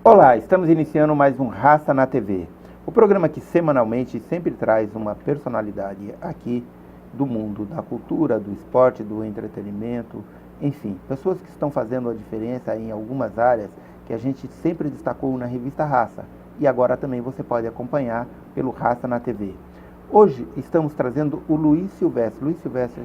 Olá, estamos iniciando mais um Raça na TV, o programa que semanalmente sempre traz uma personalidade aqui do mundo da cultura, do esporte, do entretenimento, enfim, pessoas que estão fazendo a diferença em algumas áreas que a gente sempre destacou na revista Raça e agora também você pode acompanhar pelo Raça na TV. Hoje estamos trazendo o Luiz Silvestre,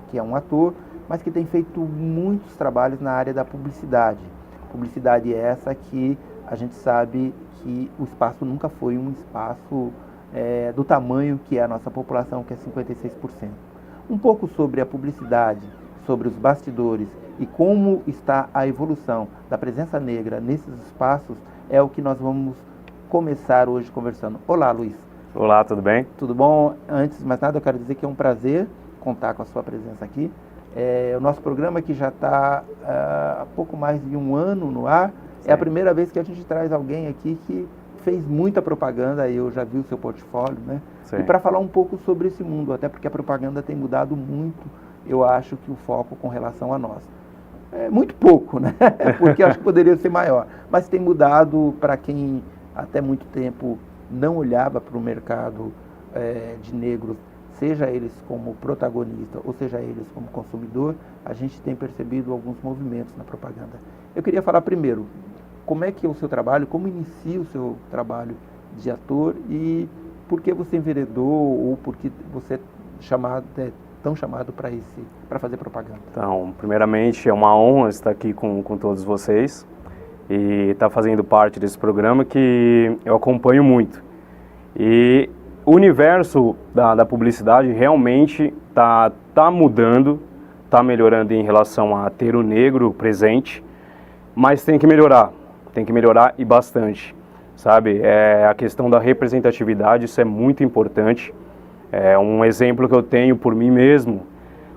que é um ator, mas que tem feito muitos trabalhos na área da publicidade. Publicidade essa que a gente sabe que o espaço nunca foi um espaço do tamanho que é a nossa população, que é 56%. Um pouco sobre a publicidade, sobre os bastidores e como está a evolução da presença negra nesses espaços é o que nós vamos começar hoje conversando. Olá, Luiz. Olá, tudo bem? Tudo bom? Antes de mais nada, eu quero dizer que é um prazer contar com a sua presença aqui. O nosso programa que já está há pouco mais de um ano no ar. Sim. É a primeira vez que a gente traz alguém aqui que fez muita propaganda, eu já vi o seu portfólio, né? Sim. E para falar um pouco sobre esse mundo, até porque a propaganda tem mudado muito, eu acho que o foco com relação a nós. É muito pouco, né? Porque acho que poderia ser maior, mas tem mudado para quem até muito tempo não olhava para o mercado de negros, seja eles como protagonista ou seja eles como consumidor, a gente tem percebido alguns movimentos na propaganda. Eu queria falar primeiro, como é que é o seu trabalho, como inicia o seu trabalho de ator e por que você enveredou ou por que você é tão chamado para fazer propaganda? Então, primeiramente é uma honra estar aqui com todos vocês e estar fazendo parte desse programa que eu acompanho muito. E o universo da publicidade realmente tá mudando, tá melhorando em relação a ter o negro presente, mas tem que melhorar e bastante, sabe? A questão da representatividade, isso é muito importante. Um exemplo que eu tenho por mim mesmo,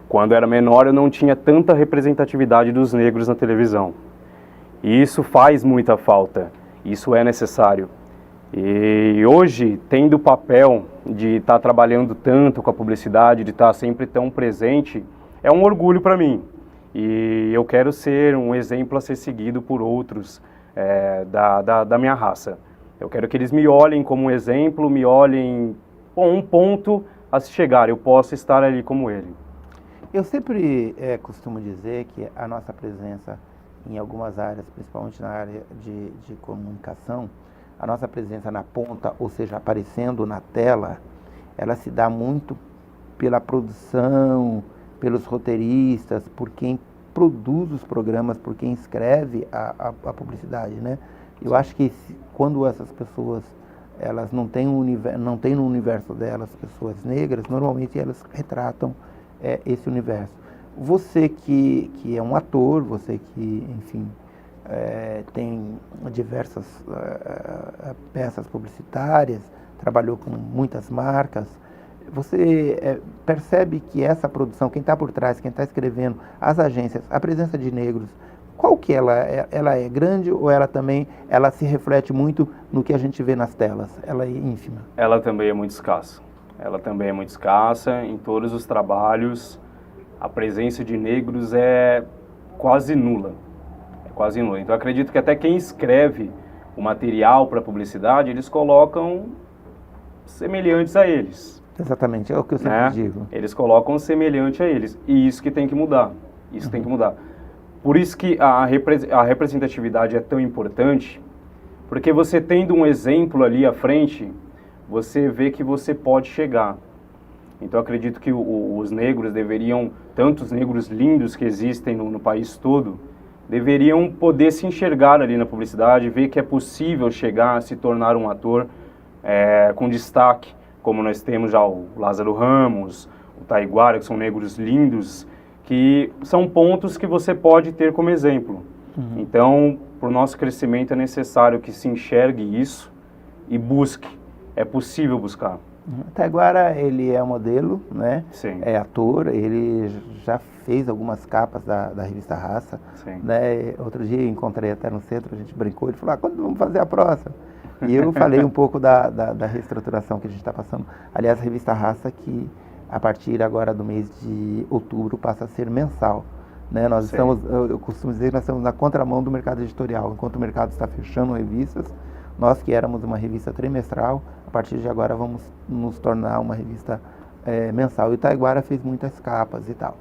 quando era menor eu não tinha tanta representatividade dos negros na televisão. E isso faz muita falta, isso é necessário. E hoje, tendo o papel de estar trabalhando tanto com a publicidade, de estar sempre tão presente, é um orgulho para mim. E eu quero ser um exemplo a ser seguido por outros da minha raça. Eu quero que eles me olhem como um exemplo, me olhem um ponto a se chegar, eu posso estar ali como ele. Eu sempre costumo dizer que a nossa presença em algumas áreas, principalmente na área de comunicação, a nossa presença na ponta, ou seja, aparecendo na tela, ela se dá muito pela produção, pelos roteiristas, por quem produz os programas, por quem escreve a publicidade, né? Eu acho que quando essas pessoas elas não têm no universo delas pessoas negras, normalmente elas retratam esse universo. Você que é um ator, você que, enfim, tem diversas peças publicitárias, trabalhou com muitas marcas, você percebe que essa produção, quem está por trás, quem está escrevendo, as agências, a presença de negros, qual que ela é grande ou ela se reflete muito no que a gente vê nas telas? Ela é ínfima? Ela também é muito escassa. Em todos os trabalhos, a presença de negros é quase nula. Então, eu acredito que até quem escreve o material para publicidade, eles colocam semelhantes a eles. Exatamente, é o que eu sempre digo. Eles colocam semelhante a eles. E isso que tem que mudar. Tem que mudar. Por isso que a representatividade é tão importante, porque você tendo um exemplo ali à frente, você vê que você pode chegar. Então, eu acredito que os negros deveriam, tantos negros lindos que existem no país todo, deveriam poder se enxergar ali na publicidade, ver que é possível chegar a se tornar um ator com destaque, como nós temos já o Lázaro Ramos, o Taiguara, que são negros lindos, que são pontos que você pode ter como exemplo. Uhum. Então, para o nosso crescimento é necessário que se enxergue isso e busque. É possível buscar. Taiguara, ele é modelo, né? Sim. É ator, ele já fez algumas capas da revista Raça. Sim. Né? Outro dia eu encontrei até no centro, a gente brincou, ele falou, quando vamos fazer a próxima? E eu falei um pouco da reestruturação que a gente está passando. Aliás, a revista Raça, que a partir agora do mês de outubro passa a ser mensal. Né? Eu costumo dizer que nós estamos na contramão do mercado editorial. Enquanto o mercado está fechando revistas, Nós que éramos uma revista trimestral, a partir de agora vamos nos tornar uma revista mensal. E Taiguara fez muitas capas e tal.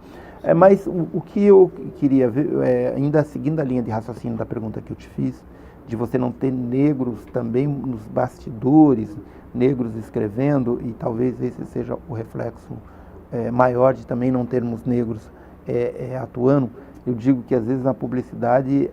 Mas o que eu queria ver, ainda seguindo a linha de raciocínio da pergunta que eu te fiz, de você não ter negros também nos bastidores, negros escrevendo, e talvez esse seja o reflexo maior de também não termos negros atuando. Eu digo que às vezes na publicidade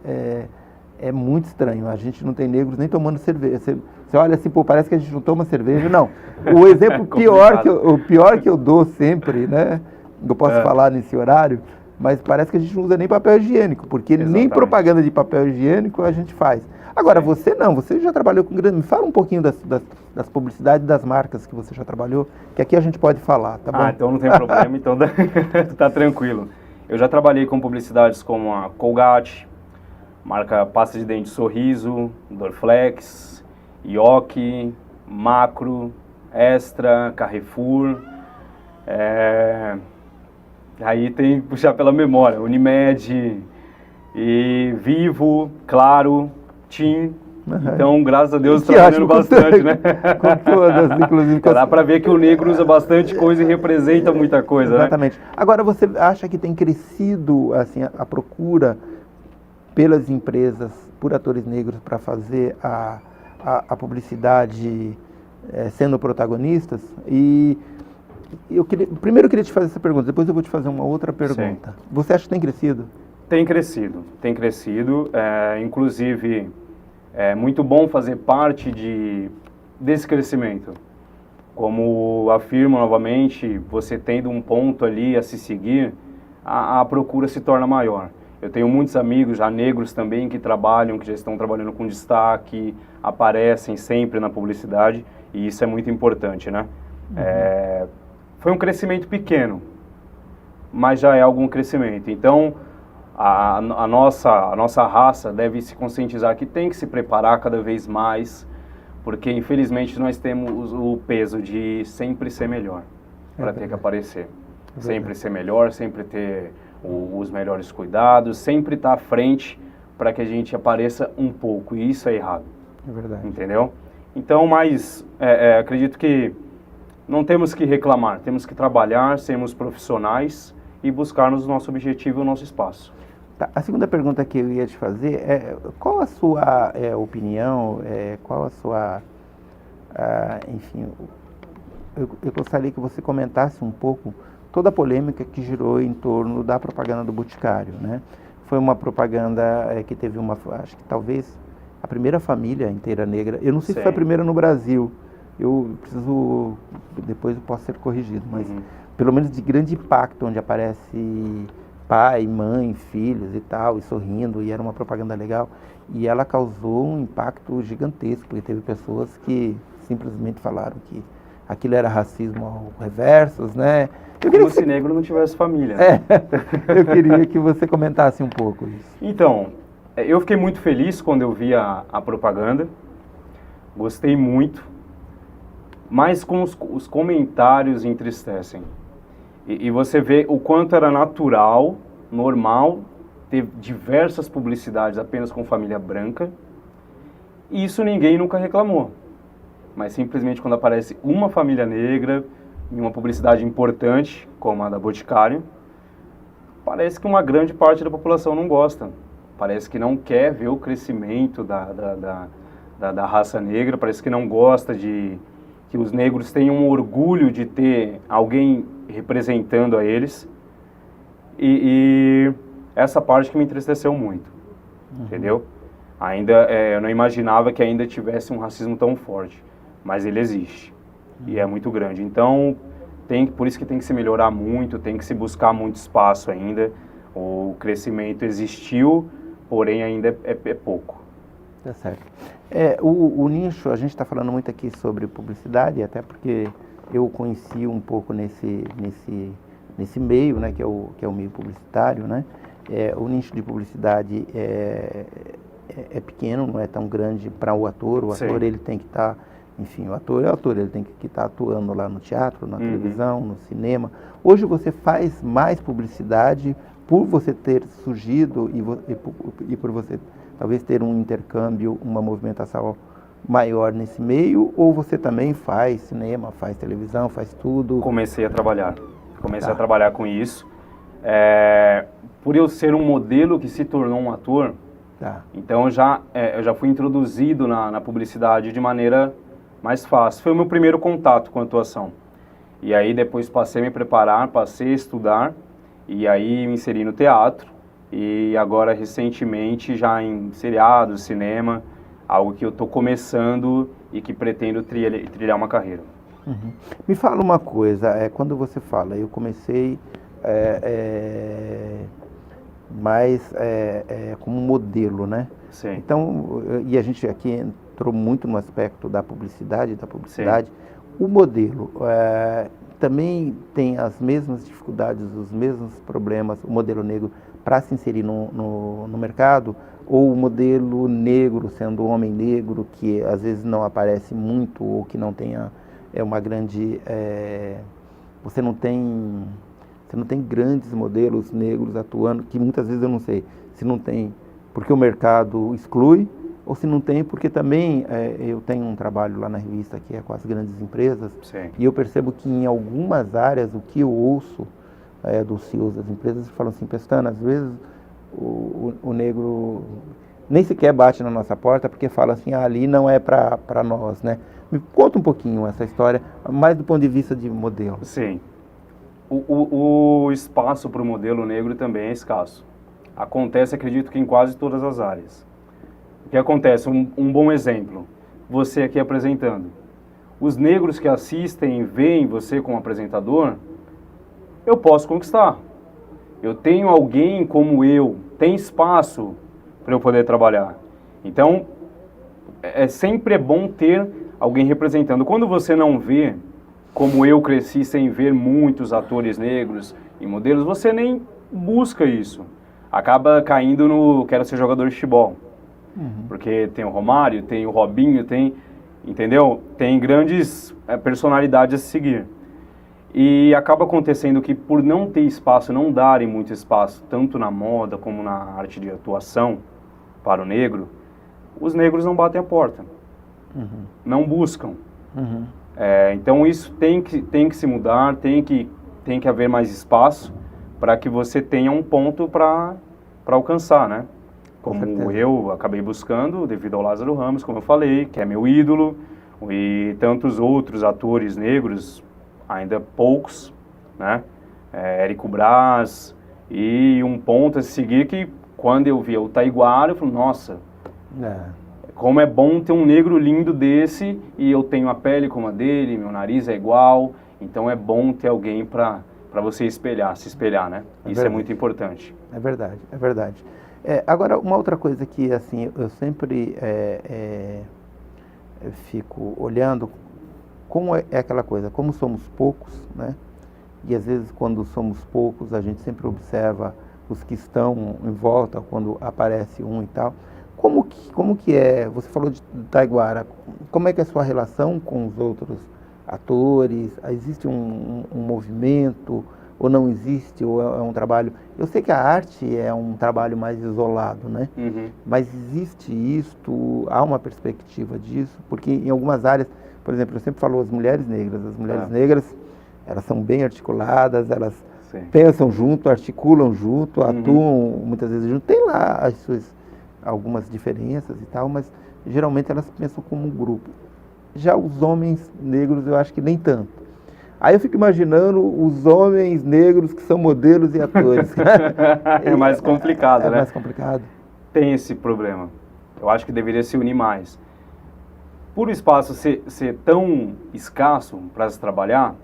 é muito estranho, a gente não tem negros nem tomando cerveja. Você olha assim, pô, parece que a gente não toma cerveja. Não, o exemplo pior que eu dou sempre, né? Eu posso falar nesse horário, mas parece que a gente não usa nem papel higiênico, porque nem propaganda de papel higiênico a gente faz. Agora, você não, você já trabalhou com grande... Me fala um pouquinho das publicidades das marcas que você já trabalhou, que aqui a gente pode falar, tá bom? Então não tem problema, então tá tranquilo. Eu já trabalhei com publicidades como a Colgate, marca pasta de dente Sorriso, Dorflex, Yoki, Macro, Extra, Carrefour, aí tem que puxar pela memória, Unimed, e Vivo, Claro, TIM. Então, graças a Deus, está trabalhando bastante, né? Com todas, inclusive. Dá para ver que o negro usa bastante coisa e representa muita coisa, exatamente. Né? Agora, você acha que tem crescido assim, a procura pelas empresas, por atores negros, para fazer a publicidade sendo protagonistas? E primeiro eu queria te fazer essa pergunta, depois eu vou te fazer uma outra pergunta. Sim. Você acha que tem crescido? Tem crescido. Inclusive, é muito bom fazer parte desse crescimento. Como afirmo novamente, você tendo um ponto ali a se seguir, a procura se torna maior. Eu tenho muitos amigos já negros também que trabalham, que já estão trabalhando com destaque, aparecem sempre na publicidade, e isso é muito importante, né? Uhum. Foi um crescimento pequeno, mas já é algum crescimento. Então, a nossa raça deve se conscientizar que tem que se preparar cada vez mais, porque infelizmente nós temos o peso de sempre ser melhor para ter que aparecer. Sempre ser melhor, sempre ter os melhores cuidados, sempre estar à frente para que a gente apareça um pouco, e isso é errado. É verdade. Entendeu? Então, mas acredito que não temos que reclamar, temos que trabalhar, sermos profissionais e buscarmos o nosso objetivo e o nosso espaço. Tá, a segunda pergunta que eu ia te fazer é qual a sua opinião, qual a sua... enfim, eu gostaria que você comentasse um pouco toda a polêmica que girou em torno da propaganda do Boticário, né? Foi uma propaganda que teve acho que talvez a primeira família inteira negra, eu não sei se foi a primeira no Brasil, depois eu posso ser corrigido, mas pelo menos de grande impacto, onde aparece pai, mãe, filhos e tal, e sorrindo, e era uma propaganda legal, e ela causou um impacto gigantesco, porque teve pessoas que simplesmente falaram que aquilo era racismo ao reversos, né? Como se negro não tivesse família. Né? Eu queria que você comentasse um pouco isso. Então, eu fiquei muito feliz quando eu vi a propaganda, gostei muito, mas com os comentários entristecem. E você vê o quanto era natural, normal, ter diversas publicidades apenas com família branca, e isso ninguém nunca reclamou. Mas simplesmente quando aparece uma família negra em uma publicidade importante, como a da Boticário, parece que uma grande parte da população não gosta. Parece que não quer ver o crescimento da raça negra, parece que não gosta de que os negros tenham um orgulho de ter alguém representando a eles. E essa parte que me entristeceu muito, entendeu? Ainda, eu não imaginava que ainda tivesse um racismo tão forte, mas ele existe. E é muito grande. Então, por isso que tem que se melhorar muito, tem que se buscar muito espaço ainda. O crescimento existiu, porém ainda é pouco. Tá certo. O nicho, a gente está falando muito aqui sobre publicidade, até porque eu conheci um pouco nesse meio, né, que é o meio publicitário, né? O nicho de publicidade é pequeno, não é tão grande para o ator. O ator, ele tem que estar... Enfim, o ator é o ator, ele tem que estar atuando lá no teatro, na televisão, no cinema. Hoje você faz mais publicidade por você ter surgido e por você talvez ter um intercâmbio, uma movimentação maior nesse meio, ou você também faz cinema, faz televisão, faz tudo? Comecei a trabalhar Tá. a trabalhar com isso. Por eu ser um modelo que se tornou um ator, Tá. então eu já fui introduzido na publicidade de maneira mais fácil. Foi o meu primeiro contato com a atuação. E aí depois passei a me preparar, passei a estudar, e aí me inseri no teatro, e agora recentemente já em seriados, cinema, algo que eu estou começando e que pretendo trilhar uma carreira. Uhum. Me fala uma coisa, quando você fala, eu comecei mais como modelo, né? Sim. Então, e a gente aqui entrou muito no aspecto da publicidade, Sim. O modelo também tem as mesmas dificuldades, os mesmos problemas, o modelo negro, para se inserir no mercado, ou o modelo negro, sendo homem negro, que às vezes não aparece muito, ou que não tenha uma grande... você não tem grandes modelos negros atuando, que muitas vezes eu não sei se não tem porque o mercado exclui, ou se não tem porque também eu tenho um trabalho lá na revista que é com as grandes empresas. Sim. E eu percebo que em algumas áreas o que eu ouço dos CEOs das empresas falam assim: Pestana, às vezes o negro nem sequer bate na nossa porta porque fala assim, ali não é para nós, né? Me conta um pouquinho essa história, mais do ponto de vista de modelo. Sim. O espaço para o modelo negro também é escasso. Acontece, acredito que em quase todas as áreas. O que acontece? Um bom exemplo, você aqui apresentando. Os negros que assistem e veem você como apresentador, eu posso conquistar. Eu tenho alguém como eu, tem espaço para eu poder trabalhar. Então, sempre bom ter alguém representando. Quando você não vê, como eu cresci sem ver muitos atores negros e modelos, você nem busca isso. Acaba caindo no quero ser jogador de futebol. Uhum. Porque tem o Romário, tem o Robinho, entendeu? Tem grandes personalidades a seguir. E acaba acontecendo que por não ter espaço, não darem muito espaço, tanto na moda como na arte de atuação para o negro, os negros não batem a porta. Uhum. Não buscam. Uhum. Então isso tem que se mudar, tem que haver mais espaço para que você tenha um ponto para alcançar, né? Como eu acabei buscando, devido ao Lázaro Ramos, como eu falei, que é meu ídolo, e tantos outros atores negros, ainda poucos, né? Érico Brás, e um ponto a seguir que quando eu via o Taiguara, eu falei, nossa, como é bom ter um negro lindo desse, e eu tenho a pele como a dele, meu nariz é igual, então é bom ter alguém para você se espelhar, né? Isso é muito importante. É verdade, é verdade. Agora, uma outra coisa que assim, eu sempre fico olhando, como é aquela coisa, como somos poucos, né? E às vezes quando somos poucos, a gente sempre observa os que estão em volta, quando aparece um e tal. Como que é, você falou de Taiguara, como é que é a sua relação com os outros atores? Existe um movimento, ou não existe, ou é um trabalho... Eu sei que a arte é um trabalho mais isolado, né? Uhum. Mas existe isto, há uma perspectiva disso? Porque em algumas áreas, por exemplo, eu sempre falo as mulheres negras, elas são bem articuladas, elas pensam junto, articulam junto, atuam muitas vezes junto. Tem lá algumas diferenças e tal, mas geralmente elas pensam como um grupo. Já os homens negros, eu acho que nem tanto. Aí eu fico imaginando os homens negros que são modelos e atores. É mais complicado, né? É mais complicado. Tem esse problema. Eu acho que deveria se unir mais. Por o espaço ser tão escasso para se trabalhar,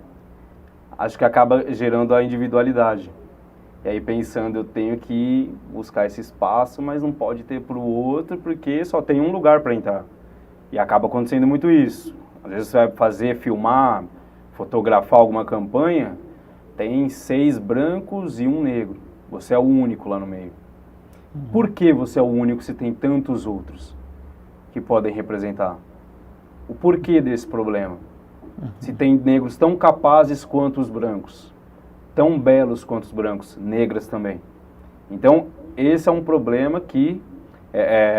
acho que acaba gerando a individualidade. E aí pensando, eu tenho que buscar esse espaço, mas não pode ter para o outro, porque só tem um lugar para entrar. E acaba acontecendo muito isso. Às vezes você vai filmar, fotografar alguma campanha, tem 6 brancos e um negro. Você é o único lá no meio. Por que você é o único se tem tantos outros que podem representar? O porquê desse problema? Se tem negros tão capazes quanto os brancos, tão belos quanto os brancos, negras também. Então, esse é um problema que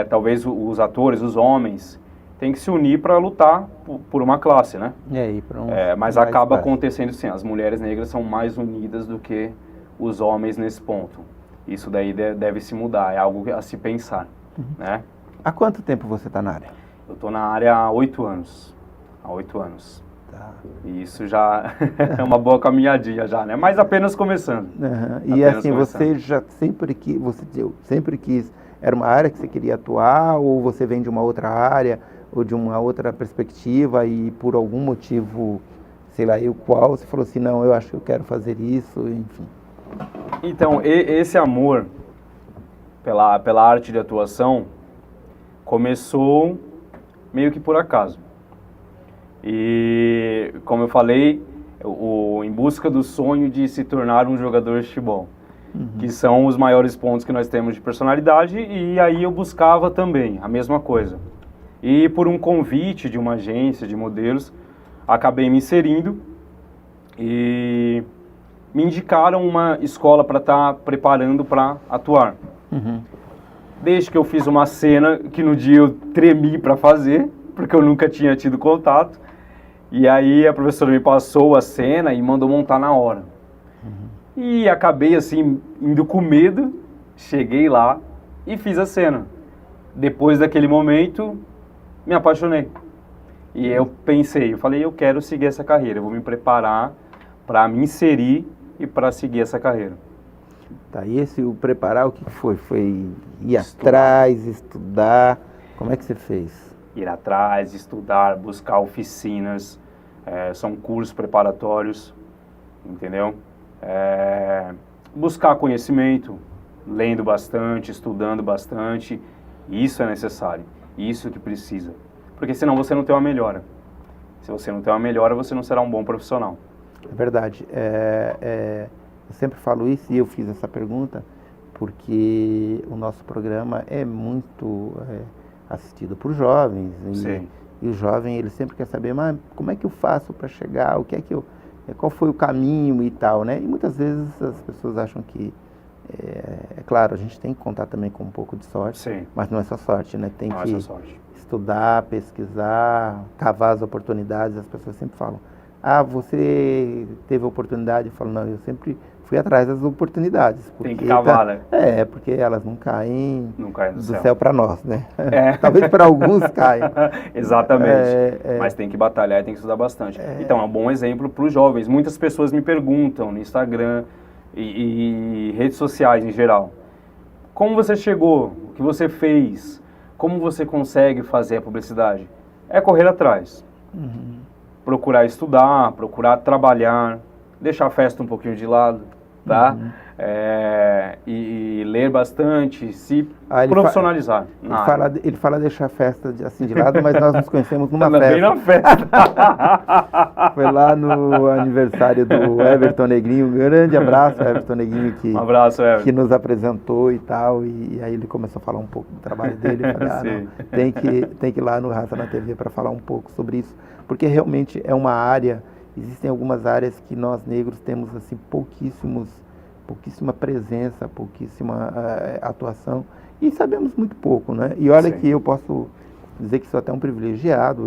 talvez os atores, os homens, tem que se unir para lutar por uma classe, né? E aí, para mas acaba acontecendo sim, as mulheres negras são mais unidas do que os homens nesse ponto. Isso daí deve se mudar, é algo a se pensar, né? Há quanto tempo você está na área? Eu estou na área há 8 anos. Há 8 anos. Tá. E isso já é uma boa caminhadinha já, né? Mas apenas começando. E assim, você já sempre quis, era uma área que você queria atuar, ou você vem de uma outra área, ou de uma outra perspectiva, e por algum motivo, sei lá, o qual, você falou assim, não, eu acho que eu quero fazer isso, enfim. Então, esse amor pela arte de atuação começou meio que por acaso. E, como eu falei, em busca do sonho de se tornar um jogador de futebol, que são os maiores pontos que nós temos de personalidade, e aí eu buscava também a mesma coisa. E por um convite de uma agência de modelos, acabei me inserindo e me indicaram uma escola para estar preparando para atuar. Desde que eu fiz uma cena que no dia eu tremi para fazer, porque eu nunca tinha tido contato. E aí a professora me passou a cena e mandou montar na hora. E acabei assim, indo com medo, cheguei lá e fiz a cena. Depois daquele momento, me apaixonei. E eu pensei, eu falei, eu quero seguir essa carreira, eu vou me preparar para me inserir e para seguir essa carreira. Tá, e o preparar, o que foi? Foi ir atrás, estudar, como é que você fez? Ir atrás, estudar, buscar oficinas, são cursos preparatórios, entendeu? Buscar conhecimento, lendo bastante, estudando bastante, isso é necessário, isso que precisa, porque senão você não tem uma melhora. Se você não tem uma melhora, você não será um bom profissional. É verdade, eu sempre falo isso e eu fiz essa pergunta porque o nosso programa é muito assistido por jovens e o jovem ele sempre quer saber, mas como é que eu faço para chegar, qual foi o caminho e tal, né? E muitas vezes as pessoas acham que é claro, a gente tem que contar também com um pouco de sorte, mas não é só sorte, né? Tem que estudar, pesquisar, cavar as oportunidades. As pessoas sempre falam, você teve oportunidade? Eu falo, não, eu sempre fui atrás das oportunidades. Tem que cavar, né? Porque elas não caem do céu para nós, né? Talvez para alguns caiam. Exatamente. Mas tem que batalhar e tem que estudar bastante. Então, é um bom exemplo para os jovens. Muitas pessoas me perguntam no Instagram e redes sociais em geral, como você chegou? O que você fez? Como você consegue fazer a publicidade? É correr atrás. Procurar estudar, procurar trabalhar, deixar a festa um pouquinho de lado, tá? E ler bastante, se profissionalizar. Ele fala deixar a festa assim de lado, mas nós nos conhecemos numa festa. Bem na festa. Foi lá no aniversário do Everton Negrinho. Um grande abraço, Everton Negrinho, que nos apresentou e tal. E aí ele começou a falar um pouco do trabalho dele. Eu falei, tem que ir lá no Raça na TV para falar um pouco sobre isso. Porque realmente é uma área, existem algumas áreas que nós negros temos assim pouquíssima presença, pouquíssima atuação e sabemos muito pouco, né? E olha que eu posso dizer que sou até um privilegiado,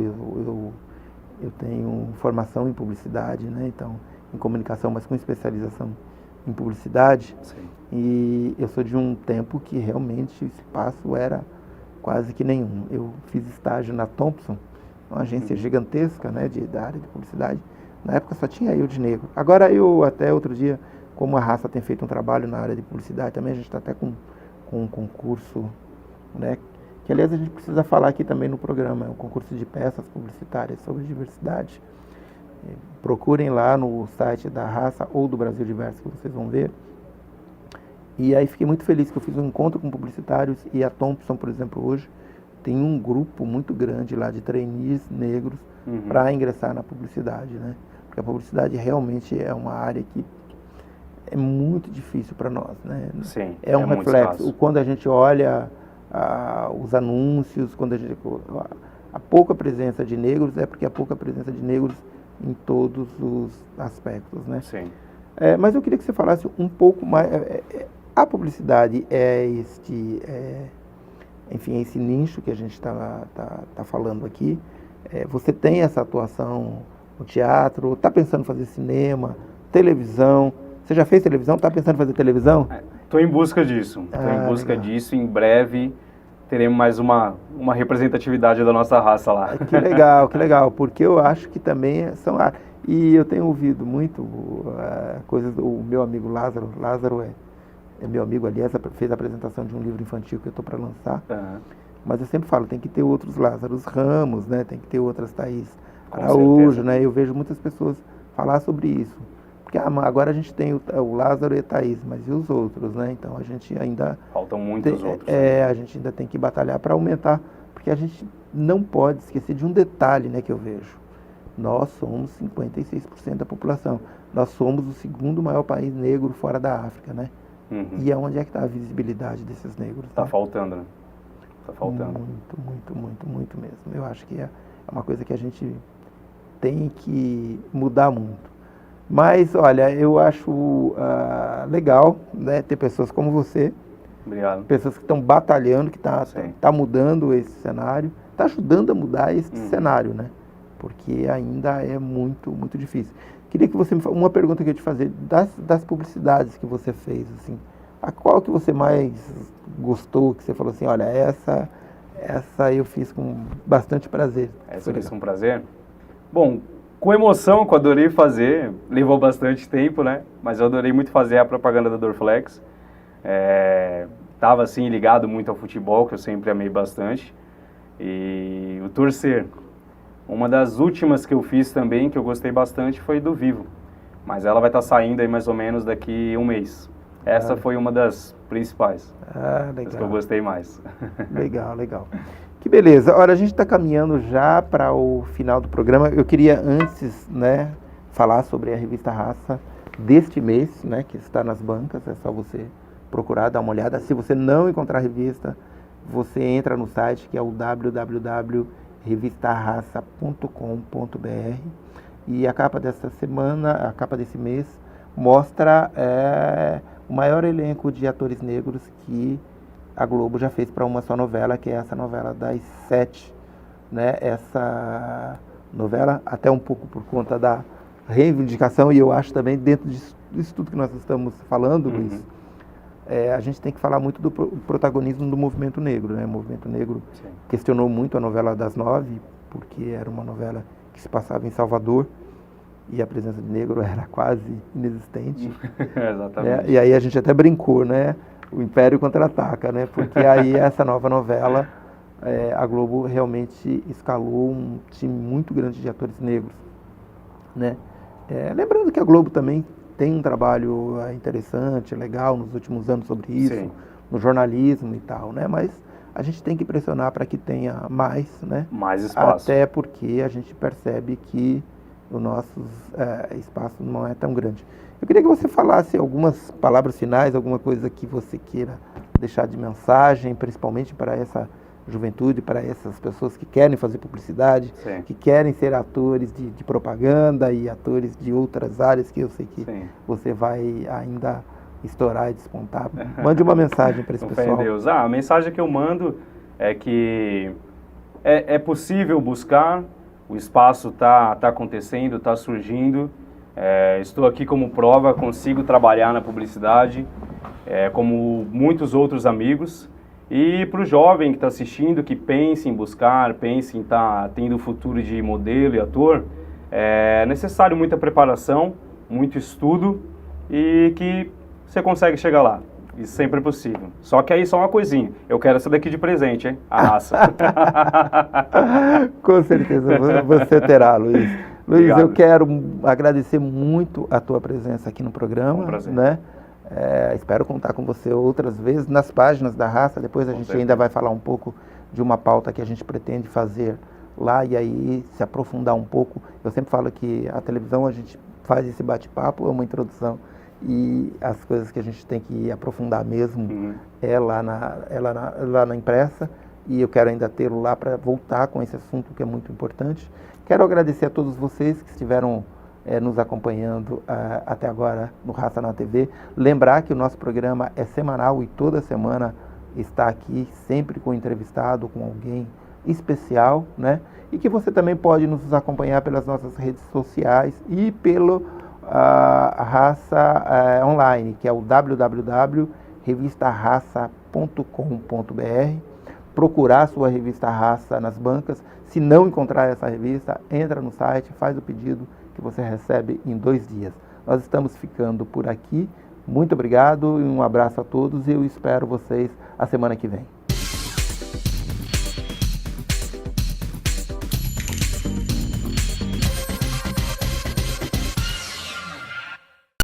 eu tenho formação em publicidade, né? Então, em comunicação, mas com especialização em publicidade. E eu sou de um tempo que realmente o espaço era quase que nenhum. Eu fiz estágio na Thompson, uma agência gigantesca, né, da área de publicidade. Na época só tinha eu de negro. Agora eu, até outro dia, como a Raça tem feito um trabalho na área de publicidade também, a gente está até com um concurso, né, que aliás a gente precisa falar aqui também no programa, é um concurso de peças publicitárias sobre diversidade. Procurem lá no site da Raça ou do Brasil Diverso que vocês vão ver. E aí fiquei muito feliz que eu fiz um encontro com publicitários e a Thompson, por exemplo, hoje tem um grupo muito grande lá de trainees negros para ingressar na publicidade, né? Porque a publicidade realmente é uma área que é muito difícil para nós, né? Sim, é um reflexo. Quando a gente olha os anúncios, a pouca presença de negros é porque há pouca presença de negros em todos os aspectos, né? Sim. Mas eu queria que você falasse um pouco mais. A publicidade enfim, esse nicho que a gente está falando aqui. Você tem essa atuação no teatro, está pensando em fazer cinema, televisão? Você já fez televisão? Está pensando em fazer televisão? Estou em busca disso. Estou em busca disso. Em breve teremos mais uma representatividade da nossa raça lá. Que legal, porque eu acho que também são... E eu tenho ouvido muito coisas do meu amigo Lázaro. Lázaro é meu amigo, aliás, fez a apresentação de um livro infantil que eu estou para lançar. Mas eu sempre falo, tem que ter outros Lázaros Ramos, né? Tem que ter outras Thaís Araújo, né? Eu vejo muitas pessoas falar sobre isso. Porque agora a gente tem o Lázaro e a Thaís, mas e os outros, né? Então a gente ainda... Faltam muitos outros. A gente ainda tem que batalhar para aumentar, porque a gente não pode esquecer de um detalhe, né, que eu vejo. Nós somos 56% da população. Nós somos o segundo maior país negro fora da África, né? E aonde é que está a visibilidade desses negros? Está faltando, né? Está faltando. Muito mesmo. Eu acho que é uma coisa que a gente tem que mudar muito. Mas, olha, eu acho legal, né, ter pessoas como você. Obrigado. Pessoas que estão batalhando, que tá mudando esse cenário, está ajudando a mudar esse cenário, né? Porque ainda é muito difícil. Queria que você me falasse, uma pergunta que eu ia te fazer, das publicidades que você fez, assim, a qual que você mais gostou, que você falou assim, olha, essa eu fiz com bastante prazer. Essa eu fiz com prazer? Bom, com emoção, que eu adorei fazer, levou bastante tempo, né? Mas eu adorei muito fazer a propaganda da Dorflex. Tava assim ligado muito ao futebol, que eu sempre amei bastante. E o torcer. Uma das últimas que eu fiz também, que eu gostei bastante, foi do Vivo. Mas ela vai estar saindo aí mais ou menos daqui um mês. Essa foi uma das principais. Legal. As que eu gostei mais. Legal. Que beleza. Olha, a gente está caminhando já para o final do programa. Eu queria antes, né, falar sobre a revista Raça deste mês, né, que está nas bancas. É só você procurar, dar uma olhada. Se você não encontrar a revista, você entra no site, que é o www.revistarraça.com.br, e a capa dessa semana, a capa desse mês, mostra o maior elenco de atores negros que a Globo já fez para uma só novela, que é essa novela das 7, né? Essa novela, até um pouco por conta da reivindicação, e eu acho também, dentro disso tudo que nós estamos falando, Luiz, a gente tem que falar muito do protagonismo do movimento negro, né? O movimento negro questionou muito a novela das 9, porque era uma novela que se passava em Salvador, e a presença de negro era quase inexistente. Exatamente. E aí a gente até brincou, né? O Império Contra-Ataca, né? Porque aí essa nova novela, a Globo realmente escalou um time muito grande de atores negros, né? Lembrando que a Globo também tem um trabalho interessante, legal nos últimos anos sobre isso, no jornalismo e tal, né? Mas a gente tem que pressionar para que tenha mais, né? Mais espaço. Até porque a gente percebe que o nosso espaço não é tão grande. Eu queria que você falasse algumas palavras finais, alguma coisa que você queira deixar de mensagem, principalmente para essa juventude, para essas pessoas que querem fazer publicidade, que querem ser atores de propaganda e atores de outras áreas que eu sei que você vai ainda estourar e despontar. Mande uma mensagem para esse pessoal. Fé em Deus. A mensagem que eu mando é que é possível buscar, o espaço está acontecendo, está surgindo. Estou aqui como prova, consigo trabalhar na publicidade, como muitos outros amigos. E para o jovem que está assistindo, que pense em buscar, pense em estar tendo o futuro de modelo e ator, é necessário muita preparação, muito estudo e que você consegue chegar lá. Isso sempre é possível. Só que aí só uma coisinha. Eu quero essa daqui de presente, hein? A raça. Com certeza você terá, Luiz. Luiz, Obrigado. Eu quero agradecer muito a tua presença aqui no programa. Um prazer. Né? Espero contar com você outras vezes nas páginas da Raça. Depois a gente ainda vai falar um pouco de uma pauta que a gente pretende fazer lá e aí se aprofundar um pouco. Eu sempre falo que a televisão a gente faz esse bate-papo, é uma introdução, e as coisas que a gente tem que aprofundar mesmo é lá na impressa, e eu quero ainda tê-lo lá para voltar com esse assunto que é muito importante. Quero agradecer a todos vocês que estiveram nos acompanhando até agora no Raça na TV. Lembrar que o nosso programa é semanal e toda semana estar aqui sempre com entrevistado, com alguém especial, né? E que você também pode nos acompanhar pelas nossas redes sociais e pelo Raça Online, que é o www.revistarraça.com.br. Procurar sua revista Raça nas bancas. Se não encontrar essa revista, entra no site, faz o pedido que você recebe em 2 dias. Nós estamos ficando por aqui. Muito obrigado e um abraço a todos e eu espero vocês a semana que vem.